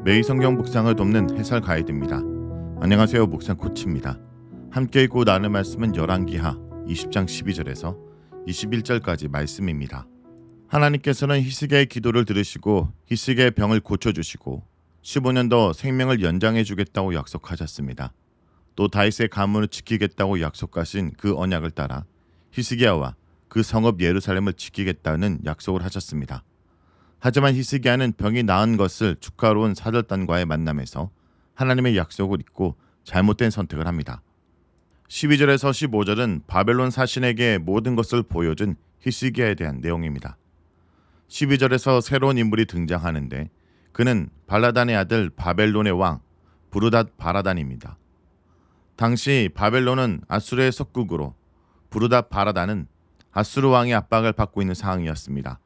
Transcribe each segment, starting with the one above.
매일 성경 묵상을 돕는 해설 가이드입니다. 안녕하세요. 묵상 코치입니다. 함께 읽고 나눌 말씀은 열왕기하 20장 12절에서 21절까지 말씀입니다. 하나님께서는 히스기야의 기도를 들으시고 히스기야의 병을 고쳐주시고 15년 더 생명을 연장해 주겠다고 약속하셨습니다. 또 다윗의 가문을 지키겠다고 약속하신 그 언약을 따라 히스기야와 그 성읍 예루살렘을 지키겠다는 약속을 하셨습니다. 하지만 히스기야는 병이 나은 것을 축하로운 사절단과의 만남에서 하나님의 약속을 잊고 잘못된 선택을 합니다. 12절에서 15절은 바벨론 사신에게 모든 것을 보여준 히스기야에 대한 내용입니다. 12절에서 새로운 인물이 등장하는데 그는 발라단의 아들 바벨론의 왕 부르닷 바라단입니다. 당시 바벨론은 아수르의 속국으로 부르닷 바라단은 아수르 왕의 압박을 받고 있는 상황이었습니다.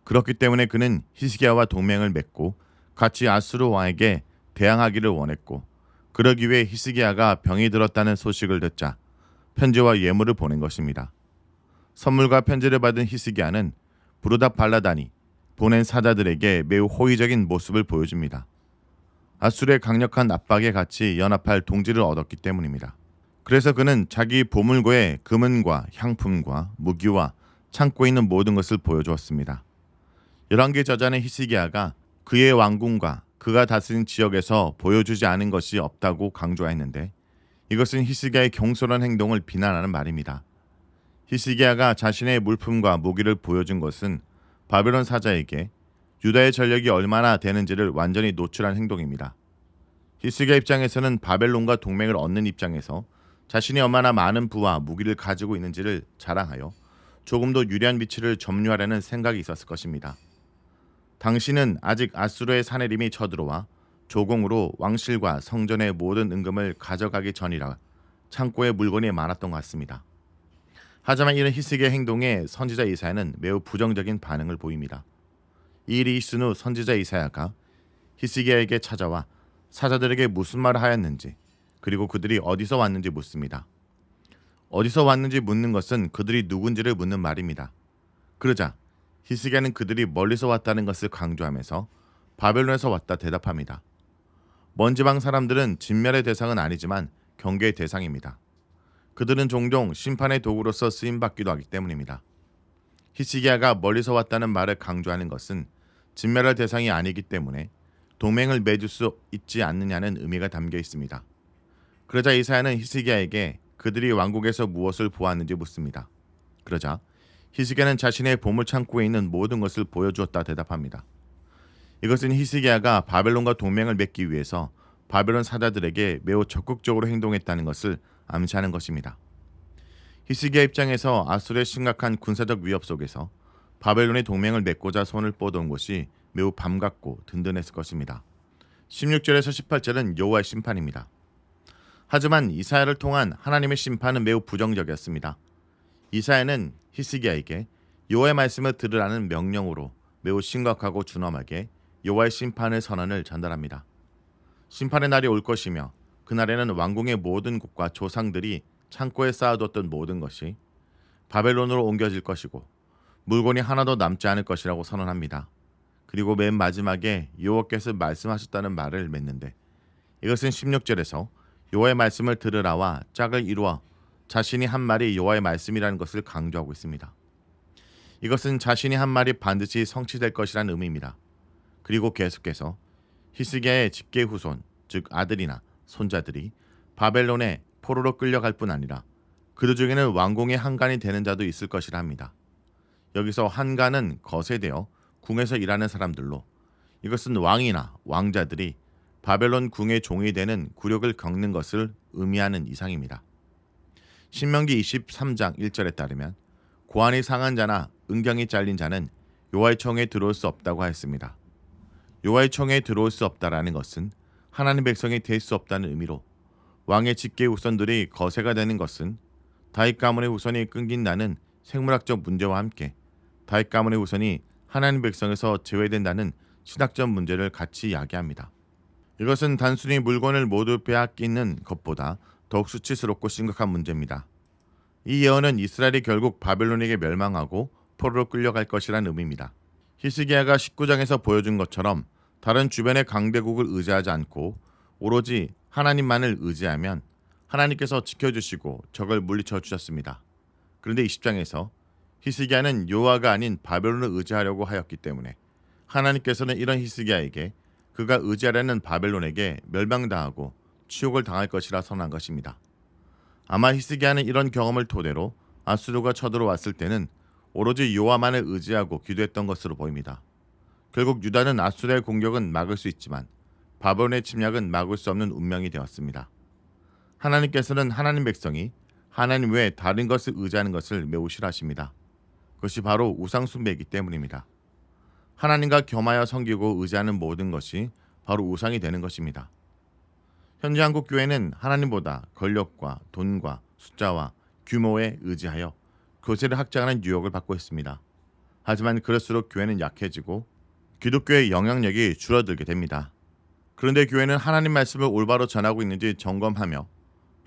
그렇기 때문에 그는 히스기야와 동맹을 맺고 같이 아수르 왕에게 대항하기를 원했고, 그러기 위해 히스기야가 병이 들었다는 소식을 듣자 편지와 예물을 보낸 것입니다. 선물과 편지를 받은 히스기야는 부르닷 발라단이 보낸 사자들에게 매우 호의적인 모습을 보여줍니다. 아수르의 강력한 압박에 같이 연합할 동지를 얻었기 때문입니다. 그래서 그는 자기 보물고에 금은과 향품과 무기와 창고에 있는 모든 것을 보여주었습니다. 열왕기 저자는 히스기야가 그의 왕궁과 그가 다스린 지역에서 보여주지 않은 것이 없다고 강조했는데, 이것은 히스기야의 경솔한 행동을 비난하는 말입니다. 히스기야가 자신의 물품과 무기를 보여준 것은 바벨론 사자에게 유다의 전력이 얼마나 되는지를 완전히 노출한 행동입니다. 히스기야 입장에서는 바벨론과 동맹을 얻는 입장에서 자신이 얼마나 많은 부와 무기를 가지고 있는지를 자랑하여 조금 더 유리한 위치를 점유하려는 생각이 있었을 것입니다. 당시는 아직 아수르의 사내림이 쳐들어와 조공으로 왕실과 성전의 모든 은금을 가져가기 전이라 창고에 물건이 많았던 것 같습니다. 하지만 이런 히스기야의 행동에 선지자 이사야는 매우 부정적인 반응을 보입니다. 이 일이 있은 후 선지자 이사야가 히스기야에게 찾아와 사자들에게 무슨 말을 하였는지, 그리고 그들이 어디서 왔는지 묻습니다. 어디서 왔는지 묻는 것은 그들이 누군지를 묻는 말입니다. 그러자 히스기야는 그들이 멀리서 왔다는 것을 강조하면서 바벨론에서 왔다 대답합니다. 먼 지방 사람들은 진멸의 대상은 아니지만 경계의 대상입니다. 그들은 종종 심판의 도구로서 쓰임받기도 하기 때문입니다. 히스기야가 멀리서 왔다는 말을 강조하는 것은 진멸할 대상이 아니기 때문에 동맹을 맺을 수 있지 않느냐는 의미가 담겨 있습니다. 그러자 이사야는 히스기야에게 그들이 왕국에서 무엇을 보았는지 묻습니다. 그러자 히스기야는 자신의 보물 창고에 있는 모든 것을 보여주었다 대답합니다. 이것은 히스기야가 바벨론과 동맹을 맺기 위해서 바벨론 사자들에게 매우 적극적으로 행동했다는 것을 암시하는 것입니다. 히스기야 입장에서 아수르의 심각한 군사적 위협 속에서 바벨론의 동맹을 맺고자 손을 뻗어온 것이 매우 반갑고 든든했을 것입니다. 16절에서 18절은 여호와의 심판입니다. 하지만 이사야를 통한 하나님의 심판은 매우 부정적이었습니다. 이사야는 히스기야에게 여호와의 말씀을 들으라는 명령으로 매우 심각하고 준엄하게 여호와의 심판의 선언을 전달합니다. 심판의 날이 올 것이며 그날에는 왕궁의 모든 곳과 조상들이 창고에 쌓아뒀던 모든 것이 바벨론으로 옮겨질 것이고 물건이 하나도 남지 않을 것이라고 선언합니다. 그리고 맨 마지막에 여호와께서 말씀하셨다는 말을 맺는데, 이것은 16절에서 여호와의 말씀을 들으라와 짝을 이루어 자신이 한 말이 여호와의 말씀이라는 것을 강조하고 있습니다. 이것은 자신이 한 말이 반드시 성취될 것이라는 의미입니다. 그리고 계속해서 히스기야의 직계 후손, 즉 아들이나 손자들이 바벨론에 포로로 끌려갈 뿐 아니라 그들 중에는 왕궁의 한간이 되는 자도 있을 것이라 합니다. 여기서 한간은 거세되어 궁에서 일하는 사람들로, 이것은 왕이나 왕자들이 바벨론 궁의 종이 되는 굴욕을 겪는 것을 의미하는 이상입니다. 신명기 23장 1절에 따르면 고환이 상한 자나 은경이 잘린 자는 여호와의 청에 들어올 수 없다고 하였습니다. 여호와의 청에 들어올 수 없다라는 것은 하나님 백성이 될 수 없다는 의미로, 왕의 직계 후손들이 거세가 되는 것은 다윗 가문의 후손이 끊긴다는 생물학적 문제와 함께 다윗 가문의 후손이 하나님 백성에서 제외된다는 신학적 문제를 같이 야기합니다. 이것은 단순히 물건을 모두 빼앗기는 것보다 더욱 수치스럽고 심각한 문제입니다. 이 예언은 이스라엘이 결국 바벨론에게 멸망하고 포로로 끌려갈 것이라는 의미입니다. 히스기야가 19장에서 보여준 것처럼 다른 주변의 강대국을 의지하지 않고 오로지 하나님만을 의지하면 하나님께서 지켜주시고 적을 물리쳐 주셨습니다. 그런데 20장에서 히스기야는 여호와가 아닌 바벨론을 의지하려고 하였기 때문에 하나님께서는 이런 히스기야에게 그가 의지하려는 바벨론에게 멸망당하고 치욕을 당할 것이라 선언한 것입니다. 아마 히스기야는 이런 경험을 토대로 아수르가 쳐들어왔을 때는 오로지 여호와만을 의지하고 기도했던 것으로 보입니다. 결국 유다는 아수르의 공격은 막을 수 있지만 바벨론의 침략은 막을 수 없는 운명이 되었습니다. 하나님께서는 하나님 백성이 하나님 외에 다른 것을 의지하는 것을 매우 싫어하십니다. 그것이 바로 우상 숭배이기 때문입니다. 하나님과 겸하여 섬기고 의지하는 모든 것이 바로 우상이 되는 것입니다. 현재 한국 교회는 하나님보다 권력과 돈과 숫자와 규모에 의지하여 교세를 확장하는 유혹을 받고 있습니다. 하지만 그럴수록 교회는 약해지고 기독교의 영향력이 줄어들게 됩니다. 그런데 교회는 하나님 말씀을 올바로 전하고 있는지 점검하며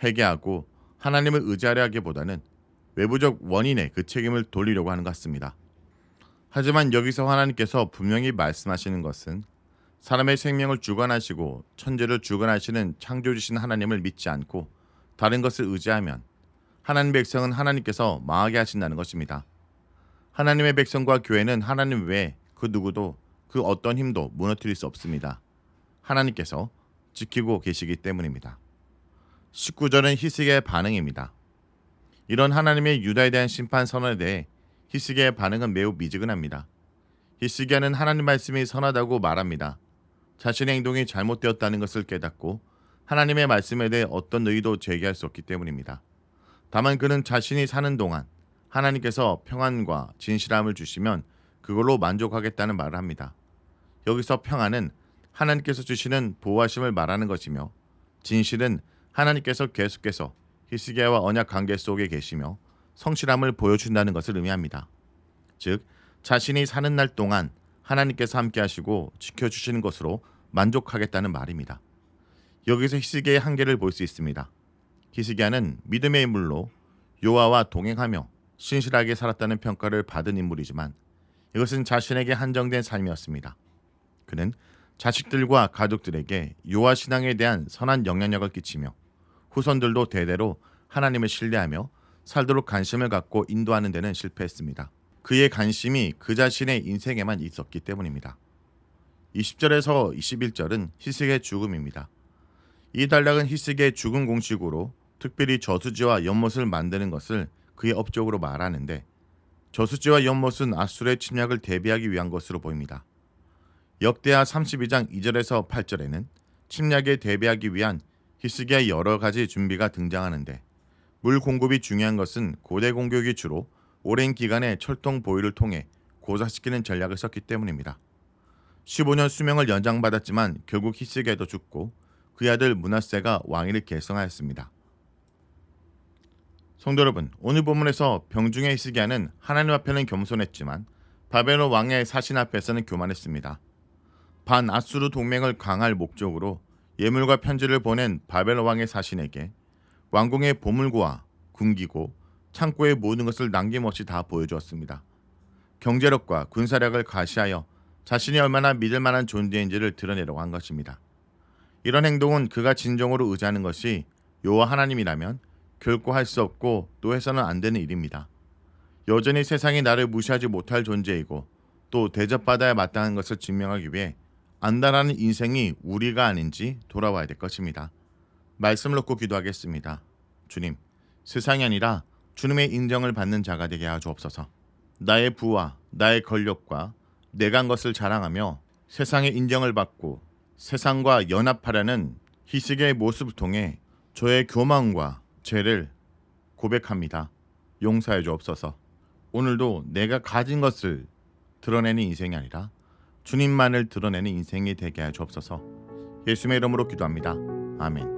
회개하고 하나님을 의지하려 하기보다는 외부적 원인에 그 책임을 돌리려고 하는 것 같습니다. 하지만 여기서 하나님께서 분명히 말씀하시는 것은 사람의 생명을 주관하시고 천지를 주관하시는 창조주신 하나님을 믿지 않고 다른 것을 의지하면 하나님 백성은 하나님께서 망하게 하신다는 것입니다. 하나님의 백성과 교회는 하나님 외에 그 누구도 그 어떤 힘도 무너뜨릴 수 없습니다. 하나님께서 지키고 계시기 때문입니다. 19절은 히스기야의 반응입니다. 이런 하나님의 유다에 대한 심판 선언에 대해 히스기야의 반응은 매우 미지근합니다. 히스기야는 하나님 말씀이 선하다고 말합니다. 자신의 행동이 잘못되었다는 것을 깨닫고 하나님의 말씀에 대해 어떤 의의도 제기할 수 없기 때문입니다. 다만 그는 자신이 사는 동안 하나님께서 평안과 진실함을 주시면 그걸로 만족하겠다는 말을 합니다. 여기서 평안은 하나님께서 주시는 보호하심을 말하는 것이며 진실은 하나님께서 계속해서 히스기야와 언약 관계 속에 계시며 성실함을 보여준다는 것을 의미합니다. 즉 자신이 사는 날 동안 하나님께서 함께 하시고 지켜주시는 것으로 만족하겠다는 말입니다. 여기서 히스기야의 한계를 볼 수 있습니다. 히스기야는 믿음의 인물로 여호와와 동행하며 신실하게 살았다는 평가를 받은 인물이지만 이것은 자신에게 한정된 삶이었습니다. 그는 자식들과 가족들에게 여호와 신앙에 대한 선한 영향력을 끼치며 후손들도 대대로 하나님을 신뢰하며 살도록 관심을 갖고 인도하는 데는 실패했습니다. 그의 관심이 그 자신의 인생에만 있었기 때문입니다. 20절에서 21절은 히스기야의 죽음입니다. 이 단락은 히스기야의 죽음 공식으로 특별히 저수지와 연못을 만드는 것을 그의 업적으로 말하는데 저수지와 연못은 아수르의 침략을 대비하기 위한 것으로 보입니다. 역대하 32장 2절에서 8절에는 침략에 대비하기 위한 히스기야의 여러 가지 준비가 등장하는데 물 공급이 중요한 것은 고대 공격이 주로 오랜 기간의 철통 보유를 통해 고사시키는 전략을 썼기 때문입니다. 15년 수명을 연장받았지만 결국 히스기야도 죽고 그의 아들 므낫세가 왕위를 계승하였습니다. 성도 여러분, 오늘 본문에서 병중의 히스기야는 하나님 앞에는 겸손했지만 바벨론 왕의 사신 앞에서는 교만했습니다. 반아수르 동맹을 강할 목적으로 예물과 편지를 보낸 바벨론 왕의 사신에게 왕궁의 보물과 군기고 창고의 모든 것을 남김없이 다 보여주었습니다. 경제력과 군사력을 과시하여 자신이 얼마나 믿을 만한 존재인지를 드러내려고 한 것입니다. 이런 행동은 그가 진정으로 의지하는 것이 여호와 하나님이라면 결코 할 수 없고 또 해서는 안 되는 일입니다. 여전히 세상이 나를 무시하지 못할 존재이고 또 대접받아야 마땅한 것을 증명하기 위해 안다라는 인생이 우리가 아닌지 돌아와야 될 것입니다. 말씀을 놓고 기도하겠습니다. 주님, 세상이 아니라 주님의 인정을 받는 자가 되게 하여 주옵소서. 나의 부와 나의 권력과 내가 한 것을 자랑하며 세상의 인정을 받고 세상과 연합하려는 히스기야의 모습을 통해 저의 교만과 죄를 고백합니다. 용서해 주옵소서. 오늘도 내가 가진 것을 드러내는 인생이 아니라 주님만을 드러내는 인생이 되게 하여 주옵소서. 예수님의 이름으로 기도합니다. 아멘.